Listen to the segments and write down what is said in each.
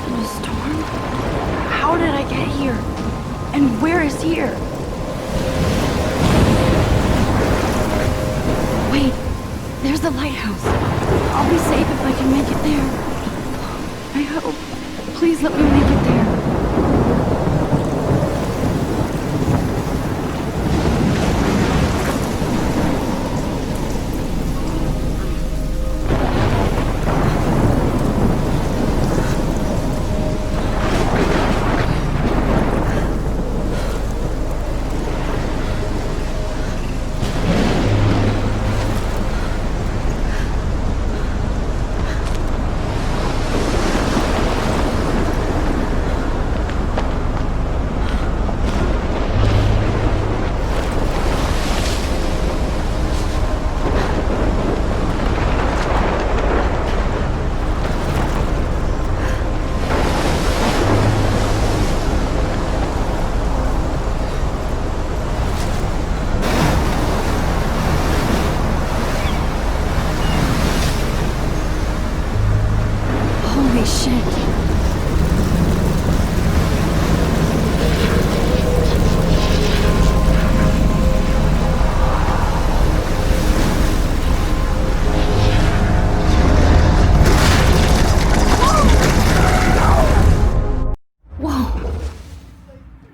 In a storm? How did I get here? And where is here? Wait, there's the lighthouse. I'll be safe if I can make it there. I hope. Please let me make it there.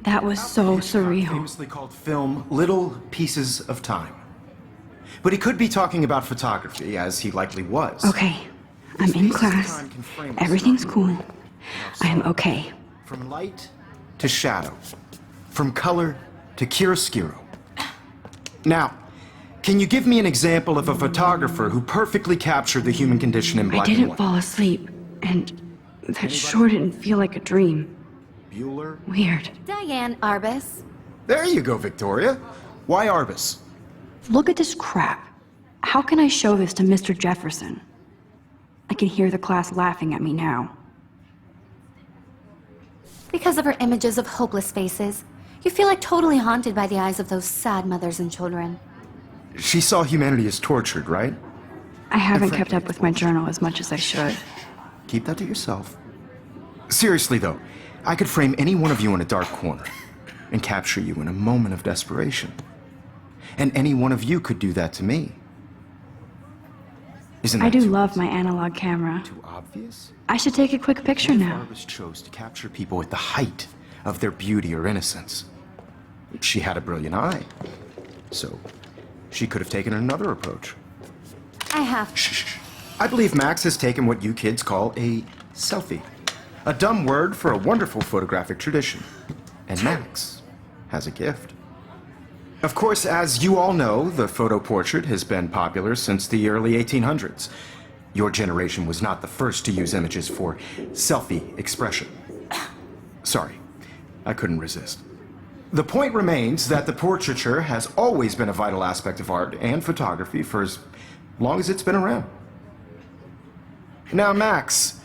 That was so surreal. Famously called film Little Pieces of Time. But he could be talking about photography, as he likely was. Okay, I'm in class. Everything's cool. I am okay. From light to shadow. From color to chiaroscuro. Now, can you give me an example of a photographer who perfectly captured the human condition in black and white? I didn't fall asleep, and that sure didn't feel like a dream. Bueller? Weird. Diane Arbus. There you go, Victoria. Why Arbus? Look at this crap. How can I show this to Mr. Jefferson? I can hear the class laughing at me now. Because of her images of hopeless faces, you feel like totally haunted by the eyes of those sad mothers and children. She saw humanity as tortured, right? I haven't kept up with my journal as much as I should. Keep that to yourself. Seriously, though, I could frame any one of you in a dark corner and capture you in a moment of desperation. And any one of you could do that to me. Isn't that I do too love my analog camera. too obvious? I should take a quick picture now. Arbus chose to capture people at the height of their beauty or innocence. She had a brilliant eye, so she could have taken another approach. I have. Shh. I believe Max has taken what you kids call a selfie. A dumb word for a wonderful photographic tradition. And Max has a gift. Of course, as you all know, the photo portrait has been popular since the early 1800s. Your generation was not the first to use images for selfie expression. Sorry, I couldn't resist. The point remains that the portraiture has always been a vital aspect of art and photography for as long as it's been around. Now, Max,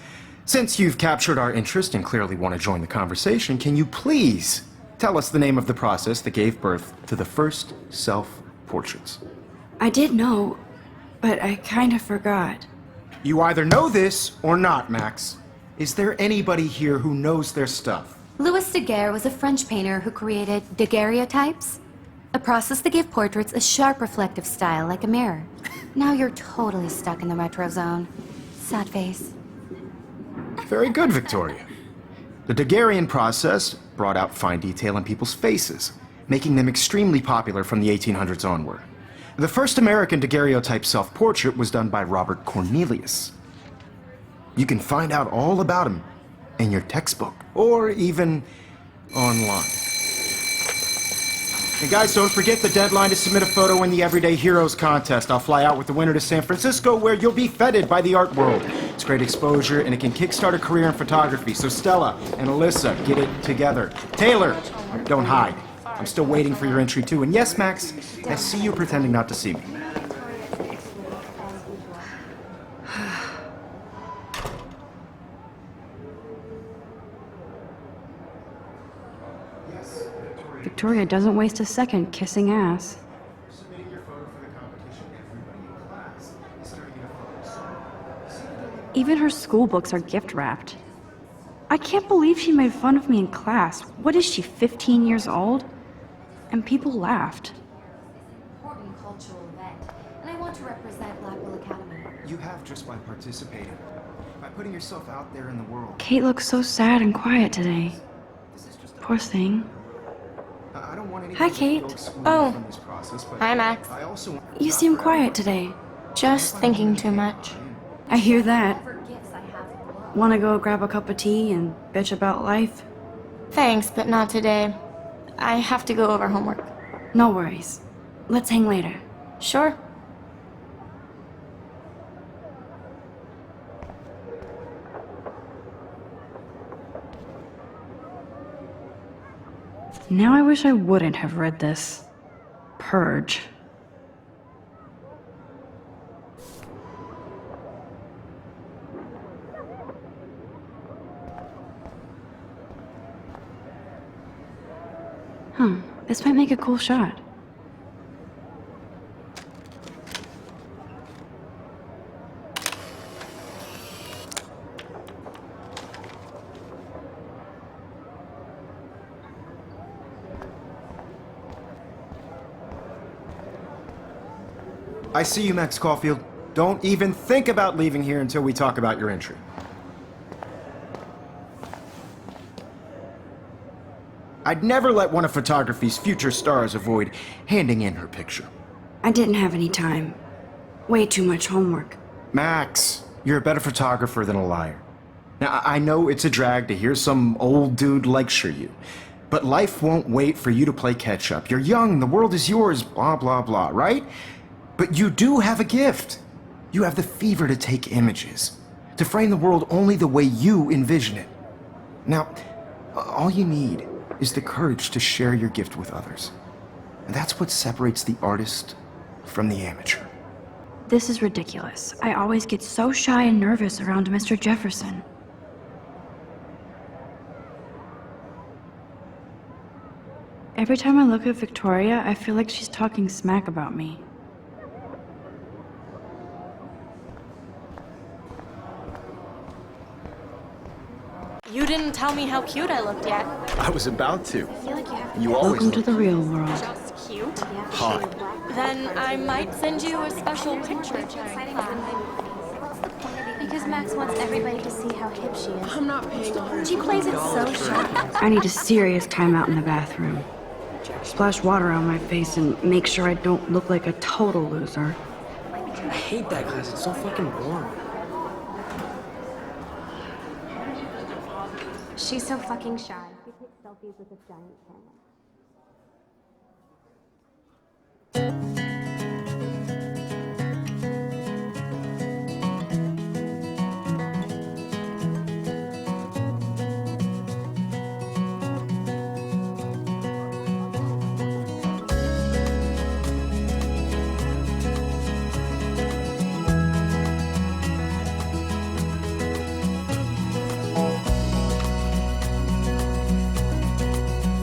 since you've captured our interest and clearly want to join the conversation, can you please tell us the name of the process that gave birth to the first self-portraits? I did know, but I kind of forgot. You either know this or not, Max. Is there anybody here who knows their stuff? Louis Daguerre was a French painter who created daguerreotypes, a process that gave portraits a sharp reflective style like a mirror. Now you're totally stuck in the retro zone. Sad face. Very good, Victoria. The Daguerrean process brought out fine detail in people's faces, making them extremely popular from the 1800s onward. The first American daguerreotype self-portrait was done by Robert Cornelius. You can find out all about him in your textbook, or even online. And guys, don't forget the deadline to submit a photo in the Everyday Heroes contest. I'll fly out with the winner to San Francisco, where you'll be feted by the art world. It's great exposure, and it can kickstart a career in photography. So Stella and Alyssa, get it together. Taylor, don't hide. I'm still waiting for your entry, too. And yes, Max, I see you pretending not to see me. Victoria doesn't waste a second kissing ass. Even her school books are gift wrapped. I can't believe she made fun of me in class. What is she, 15 years old? And people laughed. Important cultural event, and I want to represent Blackwell Academy. You have just by participating, by putting yourself out there in the world. Kate looks so sad and quiet today. This is just Poor thing. I don't want Hi, anyone to Kate. feel excluded Oh. from this process, but Hi, Max. I also want You seem quiet today. Just thinking too much. I hear that. Whatever gifts I have in the world. Wanna go grab a cup of tea and bitch about life? Thanks, but not today. I have to go over homework. No worries. Let's hang later. Sure. Now I wish I wouldn't have read this. Purge. This might make a cool shot. I see you, Max Caulfield. Don't even think about leaving here until we talk about your entry. I'd never let one of photography's future stars avoid handing in her picture. I didn't have any time. Way too much homework. Max, you're a better photographer than a liar. Now, I know it's a drag to hear some old dude lecture you, but life won't wait for you to play catch up. You're young, the world is yours, blah, blah, blah, right? But you do have a gift. You have the fever to take images, to frame the world only the way you envision it. Now, all you need is the courage to share your gift with others. And that's what separates the artist from the amateur. This is ridiculous. I always get so shy and nervous around Mr. Jefferson. Every time I look at Victoria, I feel like she's talking smack about me. You didn't tell me how cute I looked yet. I was about to. I feel like you have to You always Welcome to the real world. just cute. hot. Then I might send you a special picture. Because Max wants everybody to see how hip she is. I'm not paying $100. She plays it so sharp. I need a serious timeout in the bathroom. Splash water on my face and make sure I don't look like a total loser. I hate that class. It's so fucking boring. She's so fucking shy. She takes selfies with a giant camera.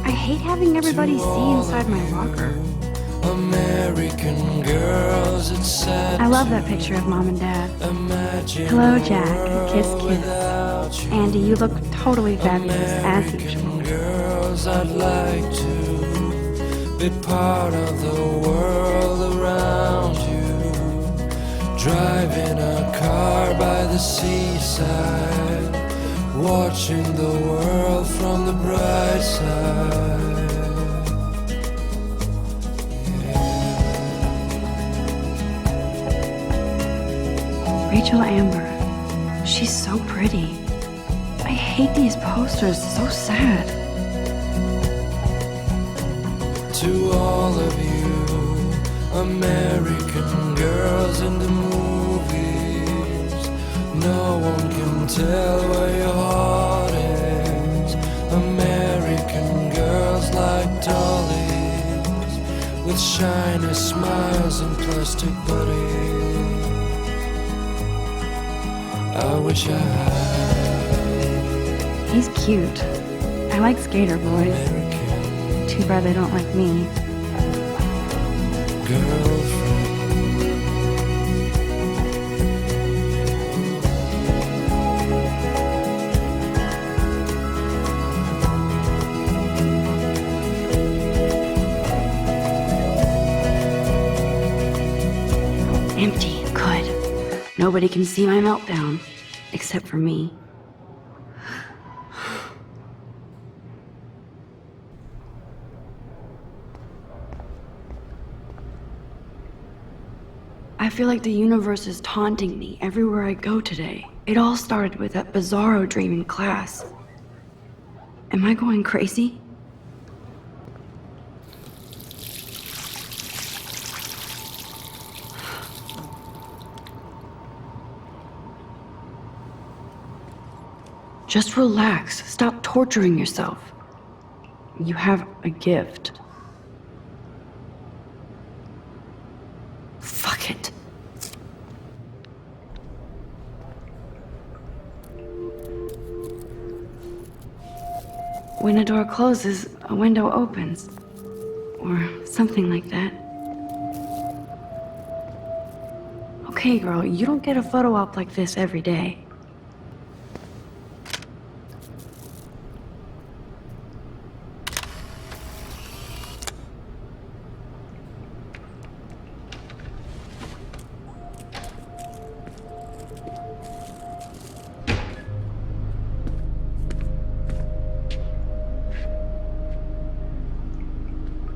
I hate having everybody see inside my locker. American girls, it's sad. I love that picture of Mom and Dad. Imagine Hello, a Jack. world Kiss, kiss. without you. Andy, you look totally fabulous, as usual. American girls, I'd like to be part of the world around you. Driving a car by the seaside, watching the world from the bright side. Rachel Amber. She's so pretty. I hate these posters, so sad. To all of you American girls in the movies, no one can tell where your heart is. American girls like dollies, with shiny smiles and plastic bodies. I wish I had He's cute. I like skater boys. American Too bad they don't like me. girlfriend. nobody can see my meltdown, except for me. I feel like the universe is taunting me everywhere I go today. It all started with that bizarro dream in class. Am I going crazy? Just relax. Stop torturing yourself. You have a gift. Fuck it. When a door closes, a window opens. Or something like that. Okay, girl, you don't get a photo op like this every day.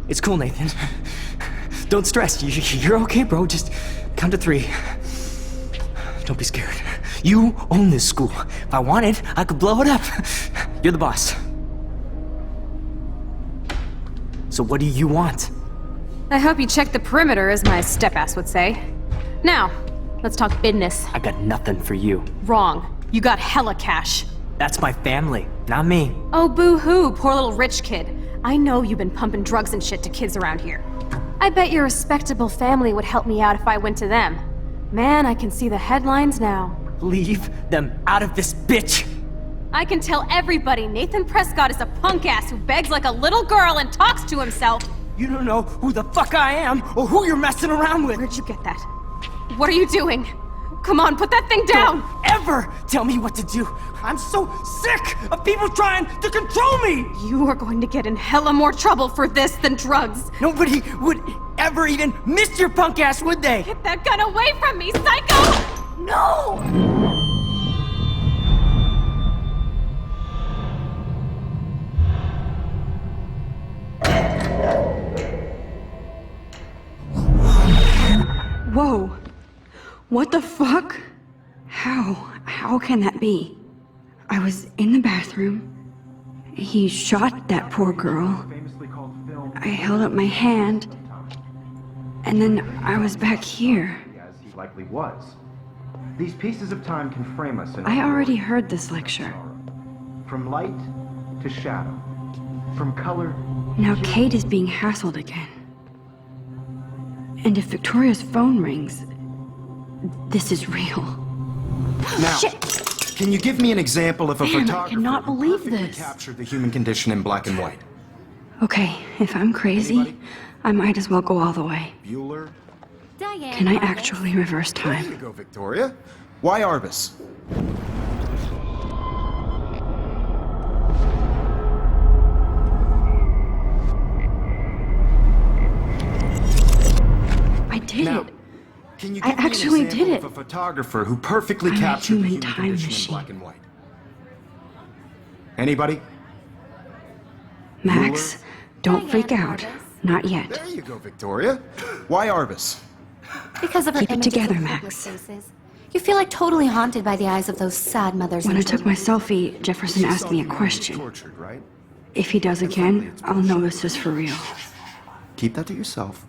It's cool, Nathan. Don't stress. You're okay, bro. Just count to 3. Don't be scared. You own this school. If I wanted, I could blow it up. You're the boss. So what do you want? I hope you checked the perimeter, as my step-ass would say. Now, let's talk business. I got nothing for you. Wrong. You got hella cash. That's my family, not me. Oh, boo-hoo, poor little rich kid. I know you've been pumping drugs and shit to kids around here. I bet your respectable family would help me out if I went to them. Man, I can see the headlines now. Leave them out of this bitch! I can tell everybody Nathan Prescott is a punk ass who begs like a little girl and talks to himself. You don't know who the fuck I am or who you're messing around with. Where'd you get that? What are you doing? Come on, put that thing down! Don't ever tell me what to do! I'm so sick of people trying to control me! You are going to get in hella more trouble for this than drugs. Nobody would ever even miss your punk ass, would they? Get that gun away from me, psycho! No! Whoa. What the fuck? How can that be? I was in the bathroom. He shot that poor girl. I held up my hand. And then I was back here. As he likely was. These pieces of time can frame us in I already heard this lecture. From light to shadow. From color. Now Kate is being hassled again. And if Victoria's phone rings, this is real. Now, Shit! Can you give me an example of a Man, I photographer cannot who believe perfectly this. captured the human condition in black and white? Okay, if I'm crazy, Anybody? I might as well go all the way. Bueller? Diane, Can I Arbus. actually reverse There you time? go, Victoria. Why Arbus? I did Now, it! can you I give me actually an example did it. of a photographer who perfectly I'm a captured the human human time condition machine. in black and white? Anybody? Max, don't freak out. Not yet. There you go, Victoria. Why Arbus? Because of her Keep it images together, of Max. hopeless faces. You feel like totally haunted by the eyes of those sad mothers When I and took my children. selfie, Jefferson asked me a question. Tortured, right? If he does again, I'll know this is for real. Keep that to yourself.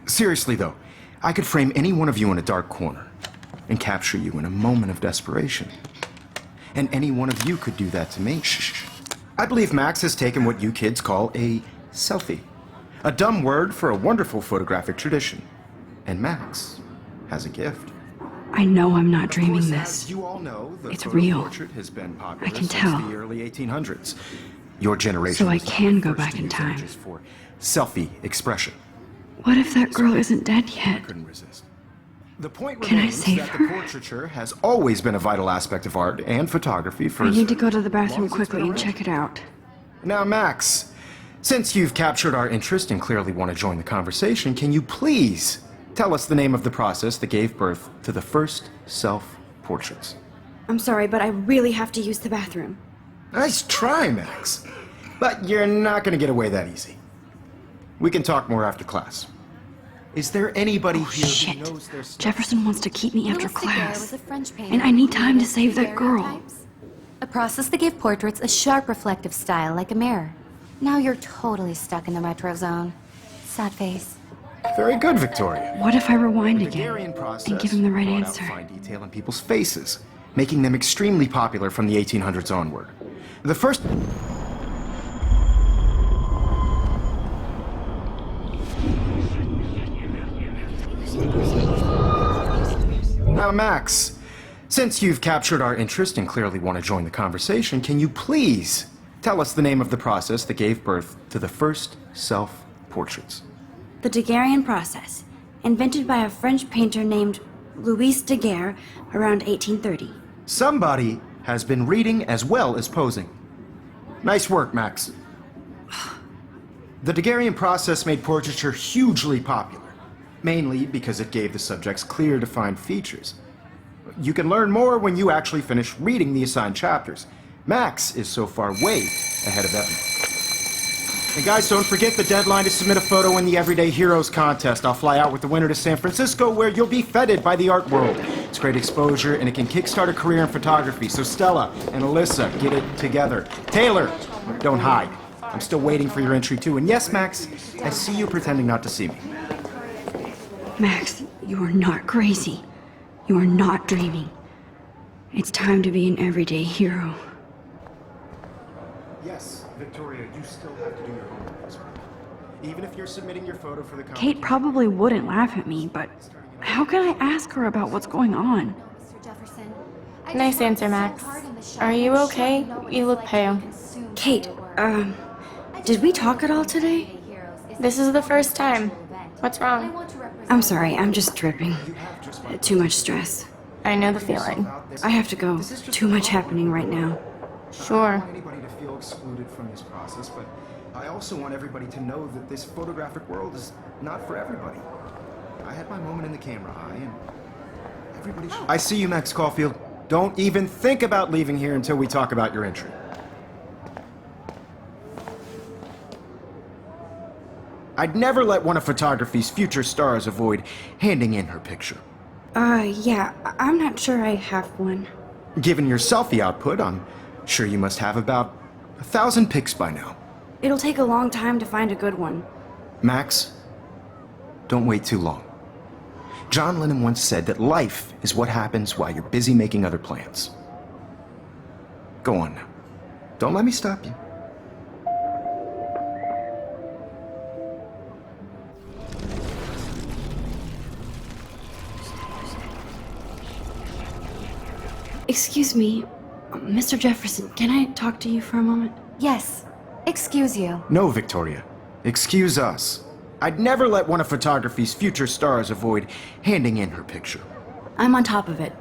Seriously, though, I could frame any one of you in a dark corner and capture you in a moment of desperation. And any one of you could do that to me. Shh. I believe Max has taken what you kids call a selfie. A dumb word for a wonderful photographic tradition. And Max has a gift. I know I'm not Of dreaming course, this. as you all know, the It's photo real. portrait has been popular I can since tell. the early 1800s. Your generation So I was not can the go first back to in use time. images for selfie expression. What if that girl isn't dead yet? Couldn't resist. The point Can I remains save that her? the portraiture has always been a vital aspect of art and photography for I as need to go to the long bathroom as it's quickly been and around. check it out. Now, Max, since you've captured our interest and clearly want to join the conversation, can you please tell us the name of the process that gave birth to the first self-portraits. I'm sorry, but I really have to use the bathroom. Nice try, Max. But you're not going to get away that easy. We can talk more after class. Is there anybody here Shit. who knows their stuff? Jefferson wants to keep me after Louis Daguerre class. was a French painter And I need who time to created save that Daguerre girl. types. A process that gave portraits a sharp reflective style like a mirror. Now you're totally stuck in the retro zone. Sad face. Very good, Victoria. What if I rewind The again Daguerrean process and give him the right brought out answer? fine detail in people's faces, making them extremely popular from the 1800s onward. The first... Now, Max, since you've captured our interest and clearly want to join the conversation, can you please tell us the name of the process that gave birth to the first self-portraits? The Daguerrean process, invented by a French painter named Louis Daguerre around 1830. Somebody has been reading as well as posing. Nice work, Max. The Daguerrean process made portraiture hugely popular, mainly because it gave the subjects clear, defined features. You can learn more when you actually finish reading the assigned chapters. Max is so far way ahead of everyone. And guys, don't forget the deadline to submit a photo in the Everyday Heroes contest. I'll fly out with the winner to San Francisco, where you'll be feted by the art world. It's great exposure, and it can kickstart a career in photography. So Stella and Alyssa, get it together. Taylor, don't hide. I'm still waiting for your entry too. And yes, Max, I see you pretending not to see me. Max, you are not crazy. You are not dreaming. It's time to be an everyday hero. Yes, Victoria, you still have to do your homework this week. Even if you're submitting your photo for the Kate probably wouldn't laugh at me, but how can I ask her about what's going on? Mr. Jefferson. Nice answer, Max. Are you okay? You look pale. Kate, did we talk at all today? This is the first time. What's wrong? I'm sorry, I'm just tripping. Too much stress. I know the feeling. I have to go. Too much happening right now. Sure. Anybody to feel excluded from this process, but I also want everybody to know that this photographic world is not for everybody. I had my moment in the camera eye, and everybody should... I see you, Max Caulfield. Don't even think about leaving here until we talk about your entry. I'd never let one of photography's future stars avoid handing in her picture. Yeah, I'm not sure I have one. Given your selfie output, I'm sure you must have about 1,000 pics by now. It'll take a long time to find a good one. Max, don't wait too long. John Lennon once said that life is what happens while you're busy making other plans. Go on now. Don't let me stop you. Excuse me, Mr. Jefferson, can I talk to you for a moment? Yes. Excuse you. No, Victoria. Excuse us. I'd never let one of photography's future stars avoid handing in her picture. I'm on top of it.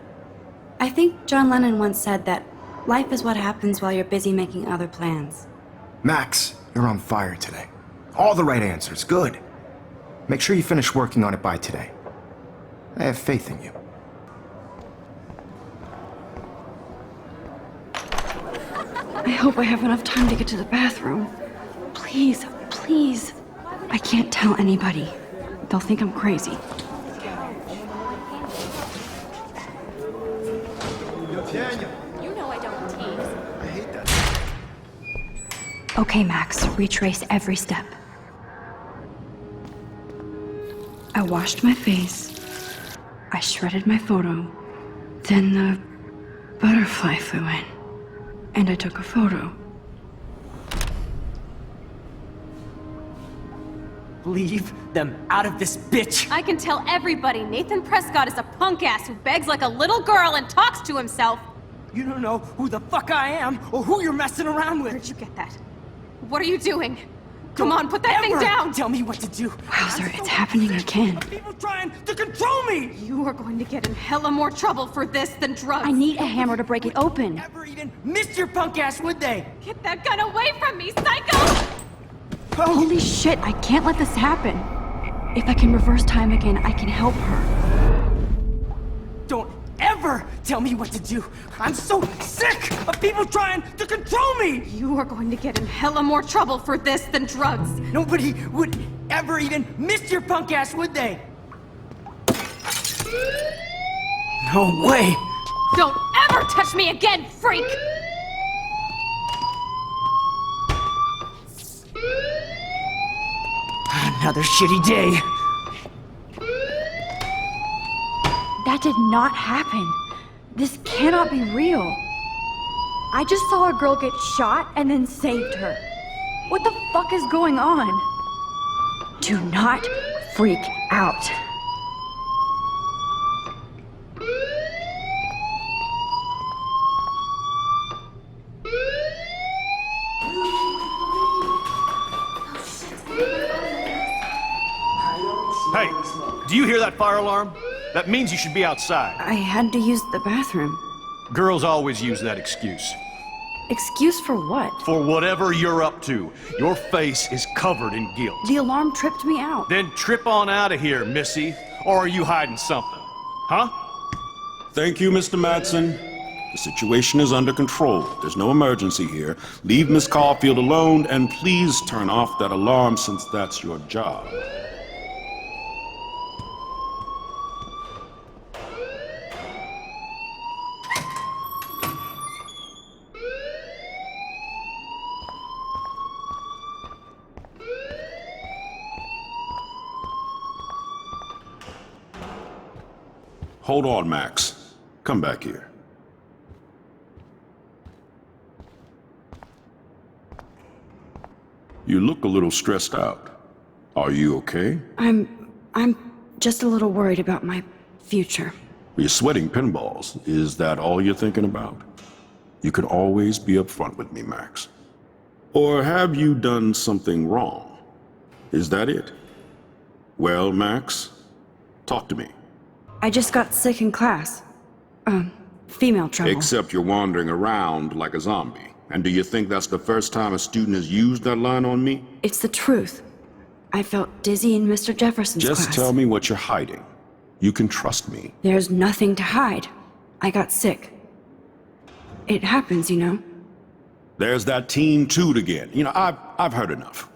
I think John Lennon once said that life is what happens while you're busy making other plans. Max, you're on fire today. All the right answers. Good. Make sure you finish working on it by today. I have faith in you. I hope I have enough time to get to the bathroom. Please, please. I can't tell anybody. They'll think I'm crazy. Daniel, You know I don't tease. I hate that. Okay, Max, retrace every step. I washed my face. I shredded my photo. Then the butterfly flew in. And I took a photo. Leave them out of this bitch! I can tell everybody Nathan Prescott is a punk ass who begs like a little girl and talks to himself. You don't know who the fuck I am or who you're messing around with! Where'd you get that? What are you doing? Come on, put that thing Ever down! Tell me what to do! Wowzer, it's happening again. People trying to control me! You are going to get in hella more trouble for this than drugs. I need a hammer to break it open. Ever even miss your punk ass, would they? Get that gun away from me, psycho! Holy shit, I can't let this happen. If I can reverse time again, I can help her. Don't ever tell me what to do. I'm so sick of people trying to control me. You are going to get in hella more trouble for this than drugs. Nobody would ever even miss your punk ass, would they? No way. Don't ever touch me again, freak! Another shitty day. That did not happen. This cannot be real. I just saw a girl get shot and then saved her. What the fuck is going on? Do not freak out. Hey, do you hear that fire alarm? That means you should be outside. I had to use the bathroom. Girls always use that excuse. Excuse for what? For whatever you're up to. Your face is covered in guilt. The alarm tripped me out. Then trip on out of here, Missy. Or are you hiding something? Huh? Thank you, Mr. Madsen. The situation is under control. There's no emergency here. Leave Miss Caulfield alone, and please turn off that alarm since that's your job. Hold on, Max. Come back here. You look a little stressed out. Are you okay? I'm just a little worried about my future. You're sweating pinballs. Is that all you're thinking about? You can always be upfront with me, Max. Or have you done something wrong? Is that it? Well, Max, talk to me. I just got sick in class. Female trouble. Except you're wandering around like a zombie. And do you think that's the first time a student has used that line on me? It's the truth. I felt dizzy in Mr. Jefferson's class. Just tell me what you're hiding. You can trust me. There's nothing to hide. I got sick. It happens, you know. There's that teen toot again. You know, I've heard enough.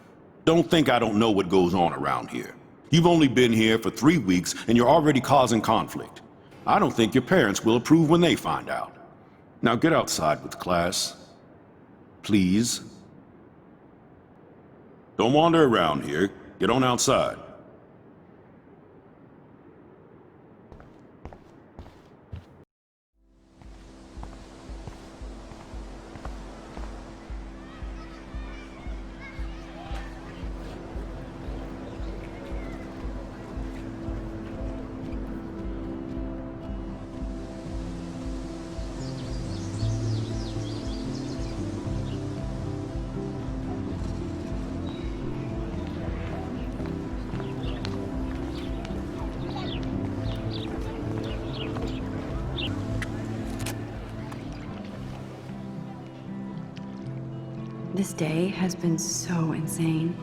Don't think I don't know what goes on around here. You've only been here for 3 weeks and you're already causing conflict. I don't think your parents will approve when they find out. Now get outside with class. Please. Don't wander around here. Get on outside. This day has been so insane.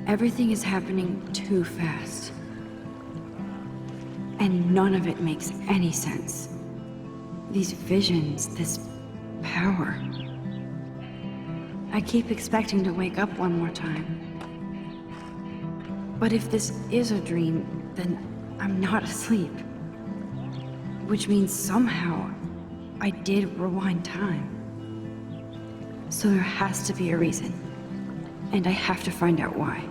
Everything is happening too fast. And none of it makes any sense. These visions, this power. I keep expecting to wake up one more time. But if this is a dream, then I'm not asleep. Which means somehow I did rewind time. So there has to be a reason. And I have to find out why.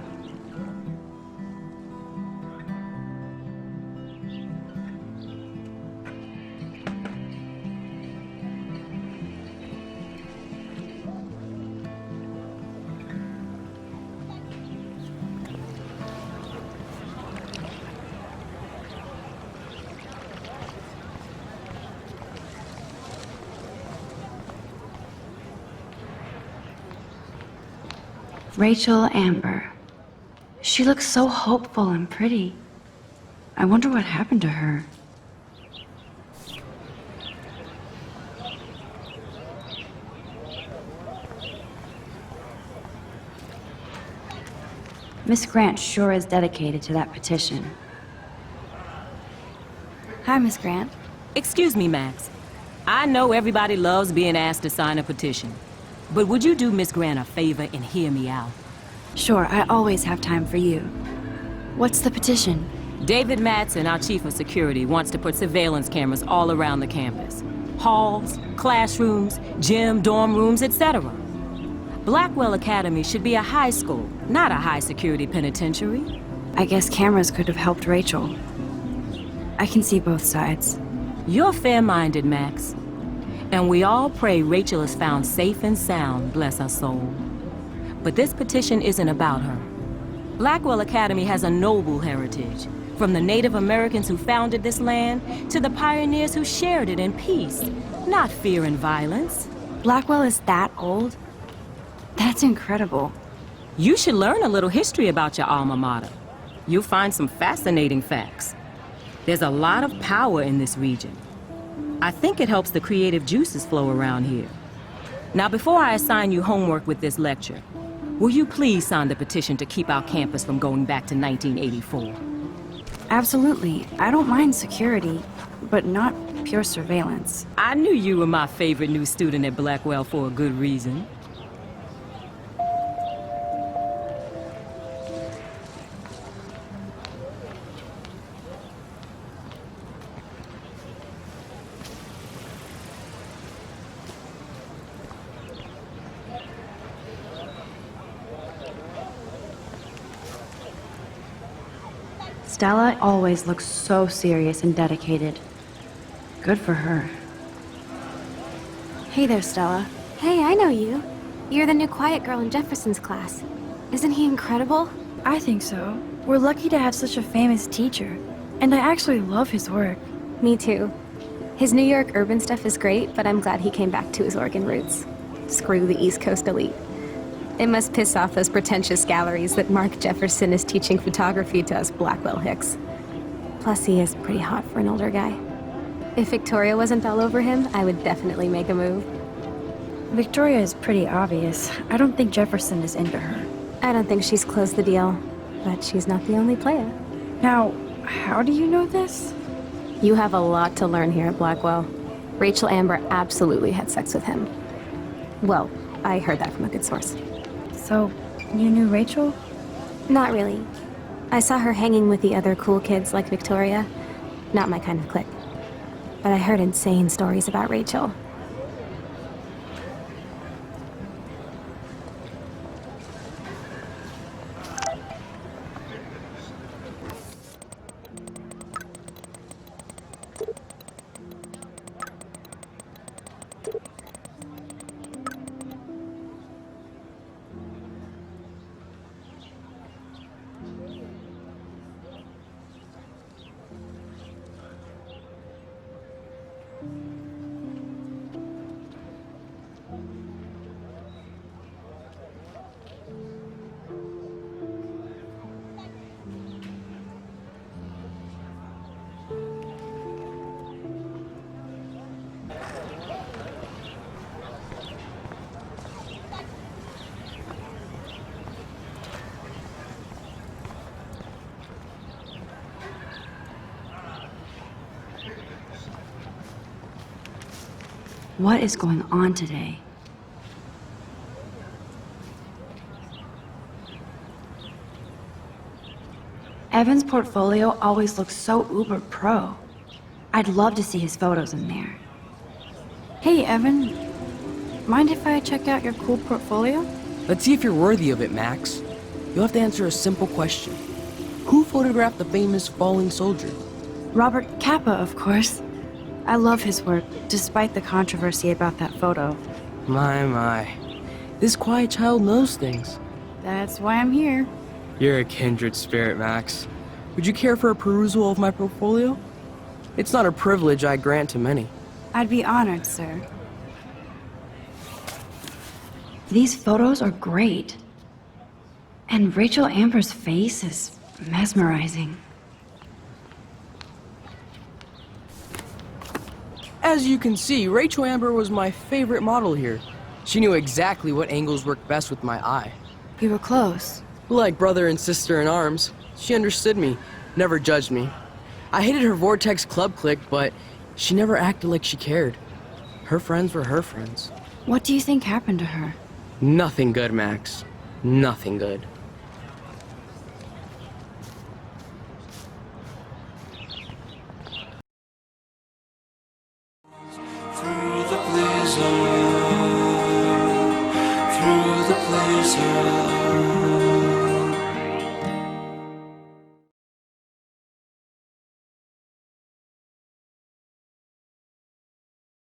Rachel Amber. She looks so hopeful and pretty. I wonder what happened to her. Miss Grant sure is dedicated to that petition. Hi, Miss Grant. Excuse me, Max. I know everybody loves being asked to sign a petition. But would you do Miss Grant a favor and hear me out? Sure, I always have time for you. What's the petition? David Madsen, our chief of security, wants to put surveillance cameras all around the campus. Halls, classrooms, gym, dorm rooms, etc. Blackwell Academy should be a high school, not a high-security penitentiary. I guess cameras could have helped Rachel. I can see both sides. You're fair-minded, Max. And we all pray Rachel is found safe and sound, bless her soul. But this petition isn't about her. Blackwell Academy has a noble heritage, from the Native Americans who founded this land to the pioneers who shared it in peace, not fear and violence. Blackwell is that old? That's incredible. You should learn a little history about your alma mater. You'll find some fascinating facts. There's a lot of power in this region. I think it helps the creative juices flow around here. Now, before I assign you homework with this lecture, will you please sign the petition to keep our campus from going back to 1984? Absolutely. I don't mind security, but not pure surveillance. I knew you were my favorite new student at Blackwell for a good reason. Stella always looks so serious and dedicated. Good for her. Hey there, Stella. Hey, I know you. You're the new quiet girl in Jefferson's class. Isn't he incredible? I think so. We're lucky to have such a famous teacher. And I actually love his work. Me too. His New York urban stuff is great, but I'm glad he came back to his Oregon roots. Screw the East Coast elite. It must piss off those pretentious galleries that Mark Jefferson is teaching photography to us Blackwell hicks. Plus, he is pretty hot for an older guy. If Victoria wasn't all over him, I would definitely make a move. Victoria is pretty obvious. I don't think Jefferson is into her. I don't think she's closed the deal, but she's not the only player. Now, how do you know this? You have a lot to learn here at Blackwell. Rachel Amber absolutely had sex with him. Well, I heard that from a good source. So, you knew Rachel? Not really. I saw her hanging with the other cool kids like Victoria. Not my kind of clique. But I heard insane stories about Rachel. What is going on today? Evan's portfolio always looks so uber pro. I'd love to see his photos in there. Hey, Evan. Mind if I check out your cool portfolio? Let's see if you're worthy of it, Max. You'll have to answer a simple question. Who photographed the famous falling soldier? Robert Capa, of course. I love his work, despite the controversy about that photo. My. This quiet child knows things. That's why I'm here. You're a kindred spirit, Max. Would you care for a perusal of my portfolio? It's not a privilege I grant to many. I'd be honored, sir. These photos are great. And Rachel Amber's face is mesmerizing. As you can see, Rachel Amber was my favorite model here. She knew exactly what angles worked best with my eye. You were close. Like brother and sister in arms. She understood me, never judged me. I hated her Vortex Club clique, but she never acted like she cared. Her friends were her friends. What do you think happened to her? Nothing good, Max. Nothing good. Through the play zone, through the play zone.